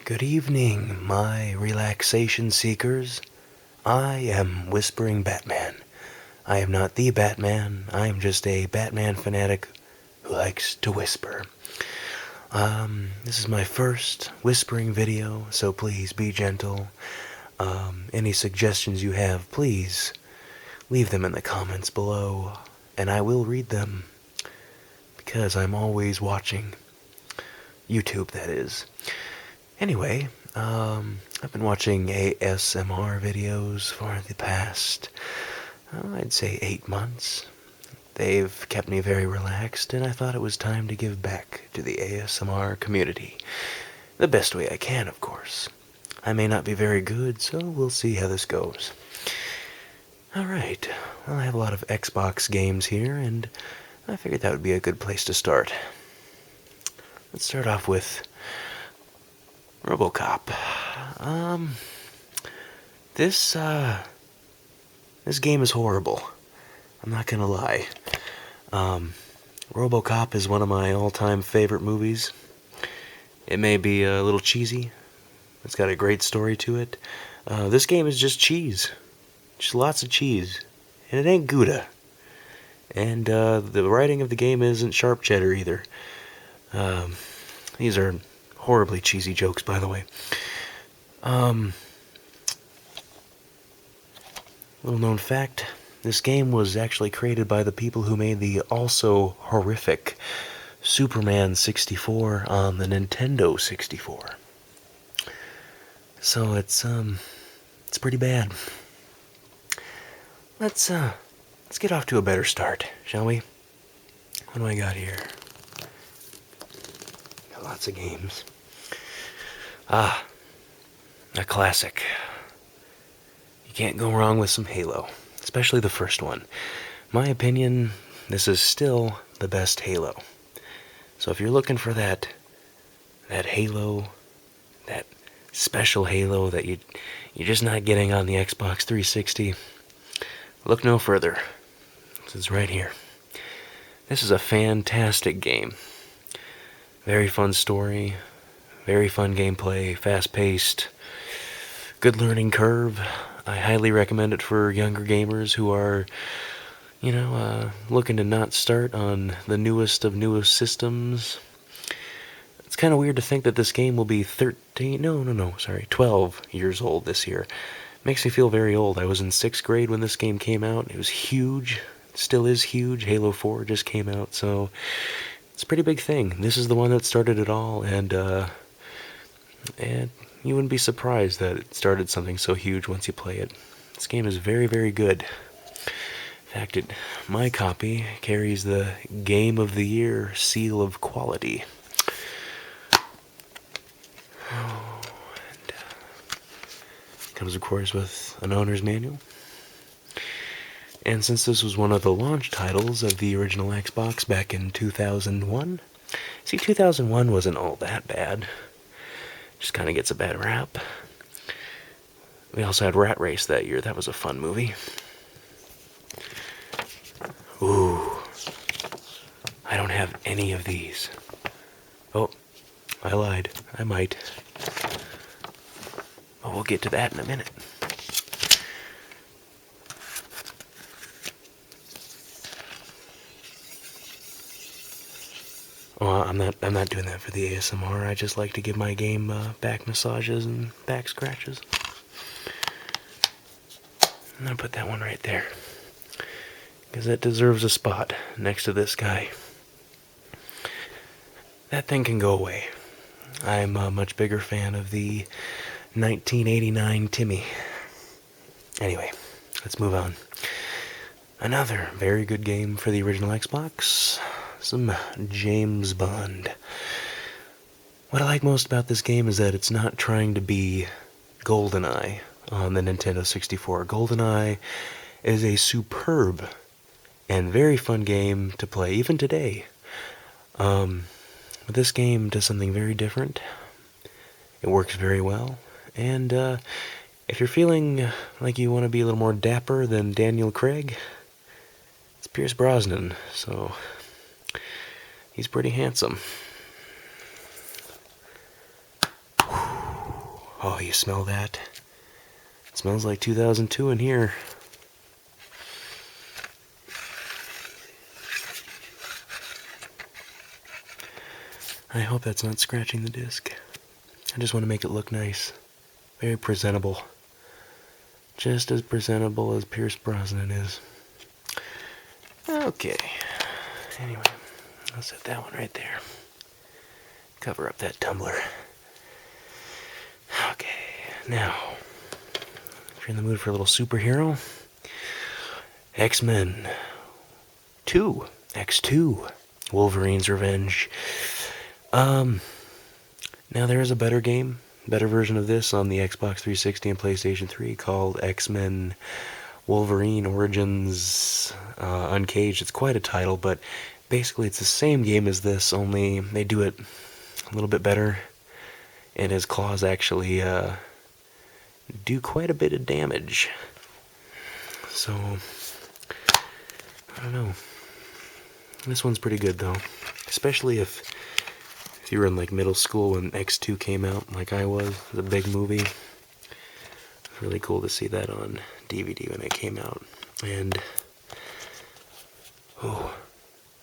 Good evening, my relaxation seekers. I am Whispering Batman. I am not the Batman, I am just a Batman fanatic who likes to whisper. This is my first whispering video, so please be gentle. Any suggestions you have, please leave them in the comments below, and I will read them, because I'm always watching. YouTube, that is. Anyway, I've been watching ASMR videos for the past, I'd say 8 months. They've kept me very relaxed, and I thought it was time to give back to the ASMR community. The best way I can, of course. I may not be very good, so we'll see how this goes. Alright, well, I have a lot of Xbox games here, and I figured that would be a good place to start. Let's start off with Robocop. This game is horrible. I'm not gonna lie. Robocop is one of my all-time favorite movies. It may be a little cheesy. It's got a great story to it. This game is just cheese. Just lots of cheese. And it ain't Gouda. And the writing of the game isn't sharp cheddar either. These are horribly cheesy jokes, by the way. Little known fact, this game was actually created by the people who made the also horrific Superman 64 on the Nintendo 64. So it's pretty bad. Let's get off to a better start, shall we? What do I got here? Got lots of games. A classic. You can't go wrong with some Halo, especially the first one. My opinion, this is still the best Halo. So if you're looking for that Halo, that special Halo that you're just not getting on the Xbox 360, look no further. This is right here. This is a fantastic game. Very fun story. Very fun gameplay, fast-paced, good learning curve. I highly recommend it for younger gamers who are, looking to not start on the newest of newest systems. It's kind of weird to think that this game will be 12 years old this year. Makes me feel very old. I was in 6th grade when this game came out. It was huge. It still is huge. Halo 4 just came out, so it's a pretty big thing. This is the one that started it all, and you wouldn't be surprised that it started something so huge once you play it. This game is very, very good. In fact, my copy carries the Game of the Year seal of quality. And comes, of course, with an owner's manual. And since this was one of the launch titles of the original Xbox back in 2001, 2001 wasn't all that bad. Just kind of gets a bad rap. We also had Rat Race that year. That was a fun movie. Ooh. I don't have any of these. Oh, I lied. I might. But we'll get to that in a minute. Oh, I'm not doing that for the ASMR. I just like to give my game back massages and back scratches. I'm gonna put that one right there, because it deserves a spot next to this guy. That thing can go away. I'm a much bigger fan of the 1989 Timmy. Anyway, let's move on. Another very good game for the original Xbox. Some James Bond. What I like most about this game is that it's not trying to be GoldenEye on the Nintendo 64. GoldenEye is a superb and very fun game to play, even today. But this game does something very different. It works very well. And if you're feeling like you want to be a little more dapper than Daniel Craig, it's Pierce Brosnan, so he's pretty handsome. Oh, you smell that? It smells like 2002 in here. I hope that's not scratching the disc. I just want to make it look nice. Very presentable. Just as presentable as Pierce Brosnan is. Okay. Anyway, I'll set that one right there. Cover up that tumbler. Okay, now, if you're in the mood for a little superhero, X-Men 2, X2, Wolverine's Revenge. Now there is a better game, better version of this on the Xbox 360 and PlayStation 3 called X-Men Wolverine Origins Uncaged. It's quite a title, but basically it's the same game as this, only they do it a little bit better, and his claws actually do quite a bit of damage. So, I don't know. This one's pretty good though, especially if you were in like middle school when X2 came out, like I was. It was a big movie. It's really cool to see that on DVD when it came out. And oh,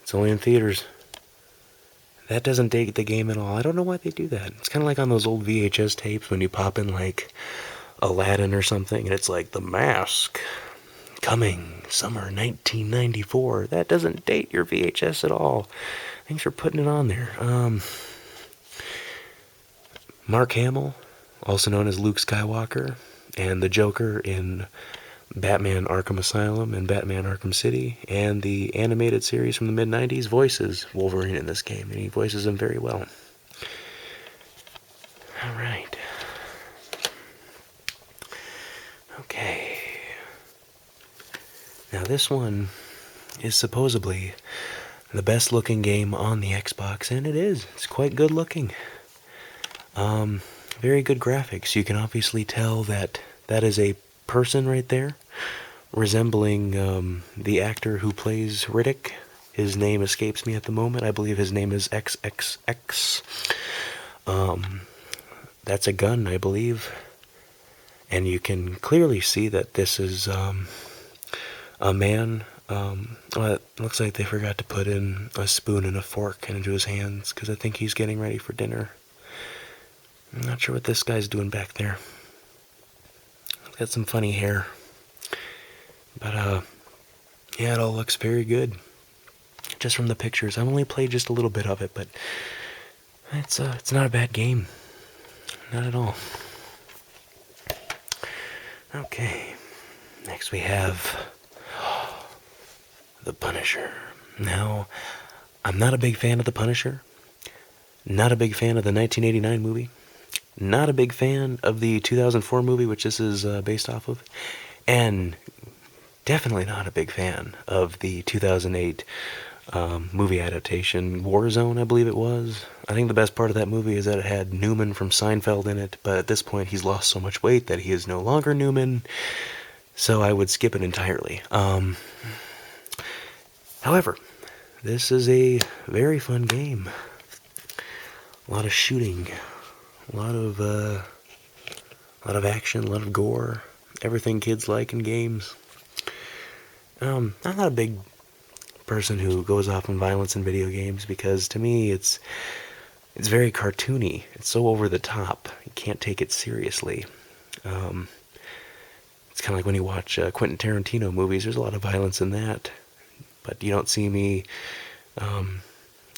it's only in theaters. That doesn't date the game at all. I don't know why they do that. It's kind of like on those old VHS tapes when you pop in like Aladdin or something, and it's like The Mask coming summer 1994. That doesn't date your VHS at all. Thanks for putting it on there. Mark Hamill, also known as Luke Skywalker, and the Joker in Batman Arkham Asylum and Batman Arkham City, and the animated series from the mid-90s, voices Wolverine in this game, and he voices him very well. Alright. Okay. Now this one is supposedly the best looking game on the Xbox, and it is. It's quite good looking. Very good graphics. You can obviously tell that that is a person right there, resembling the actor who plays Riddick. His name escapes me at the moment. I believe his name is XXX. That's a gun, I believe. And you can clearly see that this is a man. Well, it looks like they forgot to put in a spoon and a fork into his hands, because I think he's getting ready for dinner. I'm not sure what this guy's doing back there. He's got some funny hair. But, yeah, it all looks very good. Just from the pictures. I've only played just a little bit of it, but it's not a bad game. Not at all. Okay. Next we have The Punisher. Now, I'm not a big fan of The Punisher. Not a big fan of the 1989 movie. Not a big fan of the 2004 movie, which this is based off of. And definitely not a big fan of the 2008 movie adaptation, Warzone, I believe it was. I think the best part of that movie is that it had Newman from Seinfeld in it, but at this point he's lost so much weight that he is no longer Newman, so I would skip it entirely. However, this is a very fun game. A lot of shooting, a lot of action, a lot of gore, everything kids like in games. I'm not a big person who goes off on violence in video games, because to me it's very cartoony. It's so over the top. You can't take it seriously. It's kind of like when you watch Quentin Tarantino movies. There's a lot of violence in that, but you don't see me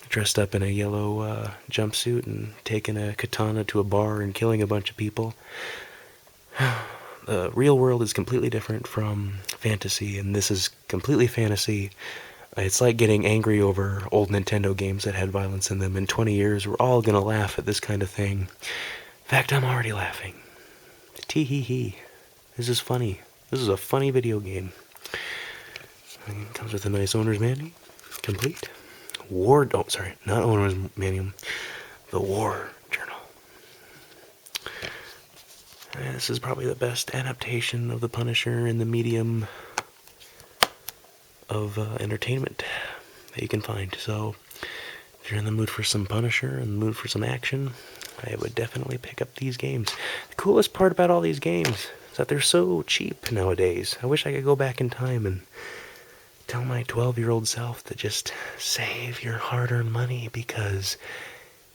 dressed up in a yellow jumpsuit and taking a katana to a bar and killing a bunch of people. The real world is completely different from fantasy, and this is completely fantasy. It's like getting angry over old Nintendo games that had violence in them. In 20 years, we're all gonna laugh at this kind of thing. In fact, I'm already laughing. Tee-hee-hee. This is funny. This is a funny video game. It comes with a nice owner's manual. Complete. Not owner's manual. The War Journal. This is probably the best adaptation of the Punisher in the medium of entertainment that you can find. So, if you're in the mood for some Punisher and the mood for some action, I would definitely pick up these games. The coolest part about all these games is that they're so cheap nowadays. I wish I could go back in time and tell my 12-year-old self to just save your hard-earned money, because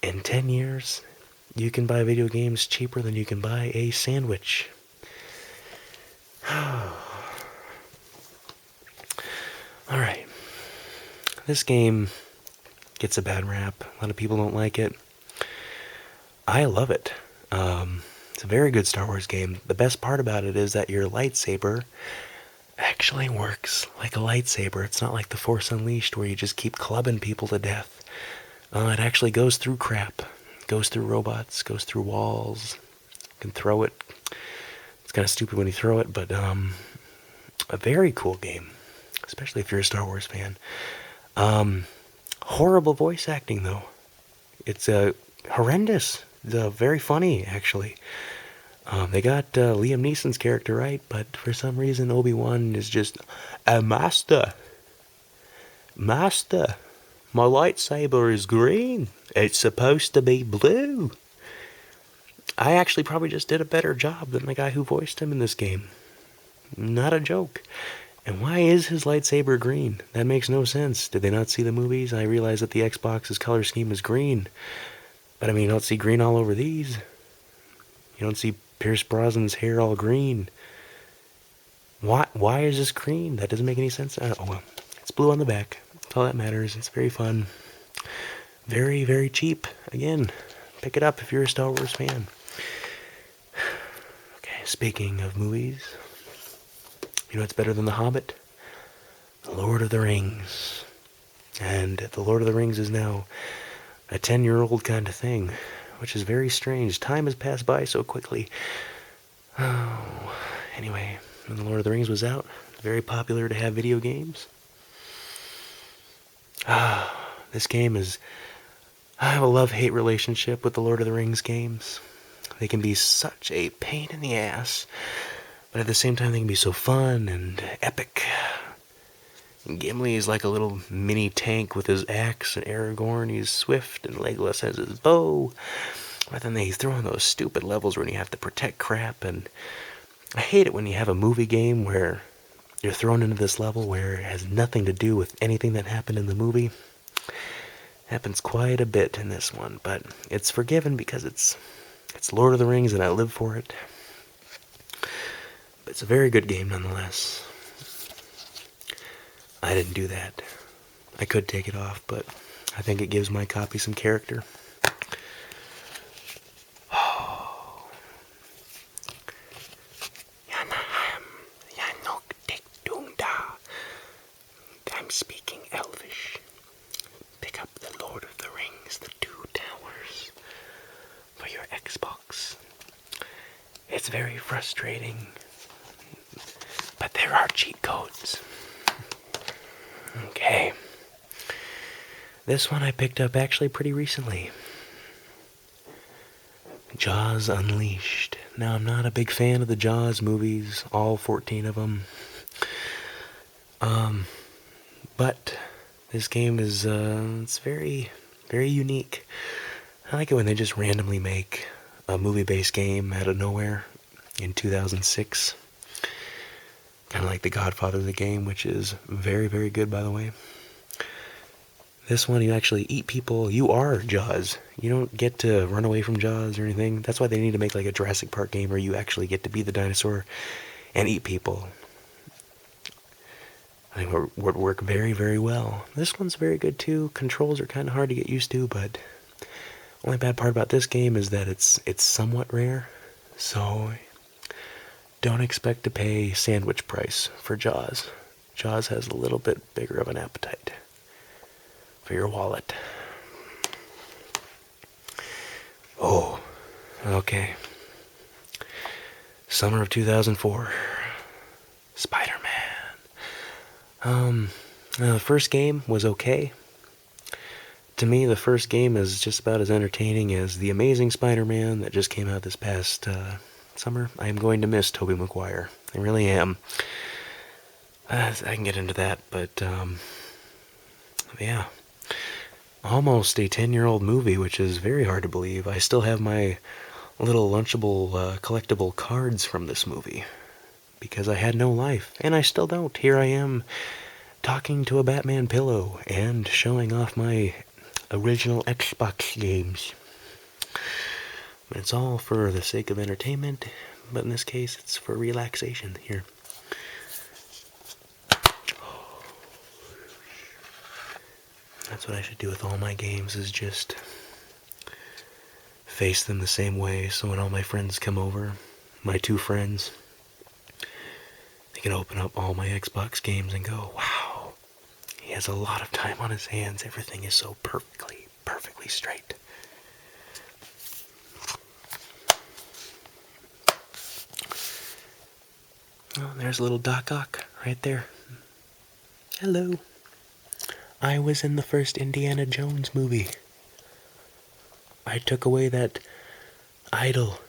in 10 years, you can buy video games cheaper than you can buy a sandwich. Alright. This game gets a bad rap. A lot of people don't like it. I love it. It's a very good Star Wars game. The best part about it is that your lightsaber actually works like a lightsaber. It's not like the Force Unleashed where you just keep clubbing people to death. It actually goes through crap. Goes through robots, goes through walls. You can throw it. It's kind of stupid when you throw it, but a very cool game, especially if you're a Star Wars fan. Horrible voice acting, though. It's horrendous. Very funny, actually. They got Liam Neeson's character right, but for some reason Obi-Wan is just a master. Master, my lightsaber is green. It's supposed to be blue. I actually probably just did a better job than the guy who voiced him in this game. Not a joke. And why is his lightsaber green? That makes no sense. Did they not see the movies? I realize that the Xbox's color scheme is green. But I mean, you don't see green all over these. You don't see Pierce Brosnan's hair all green. Why is this green? That doesn't make any sense. Oh well, it's blue on the back. That's all that matters. It's very fun. Very, very cheap. Again, pick it up if you're a Star Wars fan. Okay, speaking of movies, you know what's better than The Hobbit? The Lord of the Rings. And The Lord of the Rings is now a 10-year-old kind of thing, which is very strange. Time has passed by so quickly. Oh, anyway, when The Lord of the Rings was out, very popular to have video games. This game is... I have a love-hate relationship with the Lord of the Rings games. They can be such a pain in the ass, but at the same time they can be so fun and epic. And Gimli is like a little mini tank with his axe, and Aragorn, he's swift, and Legolas has his bow. But then they throw in those stupid levels where you have to protect crap, and I hate it when you have a movie game where you're thrown into this level where it has nothing to do with anything that happened in the movie. Happens quite a bit in this one, but it's forgiven because it's Lord of the Rings and I live for it. But it's a very good game nonetheless. I didn't do that. I could take it off, but I think it gives my copy some character. I'm speaking Elvish. Pick up the Lord of the Rings, the Two Towers, for your Xbox. It's very frustrating, but there are cheat codes. Okay. This one I picked up actually pretty recently. Jaws Unleashed. Now, I'm not a big fan of the Jaws movies, all 14 of them. But this game is, it's very, very unique. I like it when they just randomly make a movie-based game out of nowhere in 2006. Kind of like The Godfather of the game, which is very, very good, by the way. This one, you actually eat people. You are Jaws. You don't get to run away from Jaws or anything. That's why they need to make like a Jurassic Park game where you actually get to be the dinosaur and eat people. I think it would work very, very well. This one's very good too. Controls are kind of hard to get used to, but only bad part about this game is that it's somewhat rare. So don't expect to pay sandwich price for Jaws. Jaws has a little bit bigger of an appetite for your wallet. Oh, okay. Summer of 2004. SpiderMan. The first game was okay. To me, the first game is just about as entertaining as The Amazing Spider-Man that just came out this past summer. I am going to miss Tobey Maguire. I really am. I can get into that, but yeah. almost a 10-year-old movie, which is very hard to believe. I still have my little Lunchable collectible cards from this movie because I had no life, and I still don't. Here I am talking to a Batman pillow and showing off my original Xbox games. It's all for the sake of entertainment, but in this case it's for relaxation. Here. That's what I should do with all my games, is just face them the same way, so when all my friends come over, my 2 friends, they can open up all my Xbox games and go, wow, he has a lot of time on his hands. Everything is so perfectly straight. Oh, there's a little Doc Ock right there. Hello. I was in the first Indiana Jones movie. I took away that idol,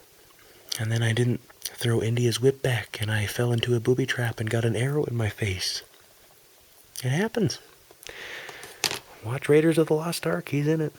and then I didn't throw India's whip back, and I fell into a booby trap and got an arrow in my face. It happens. Watch Raiders of the Lost Ark, he's in it.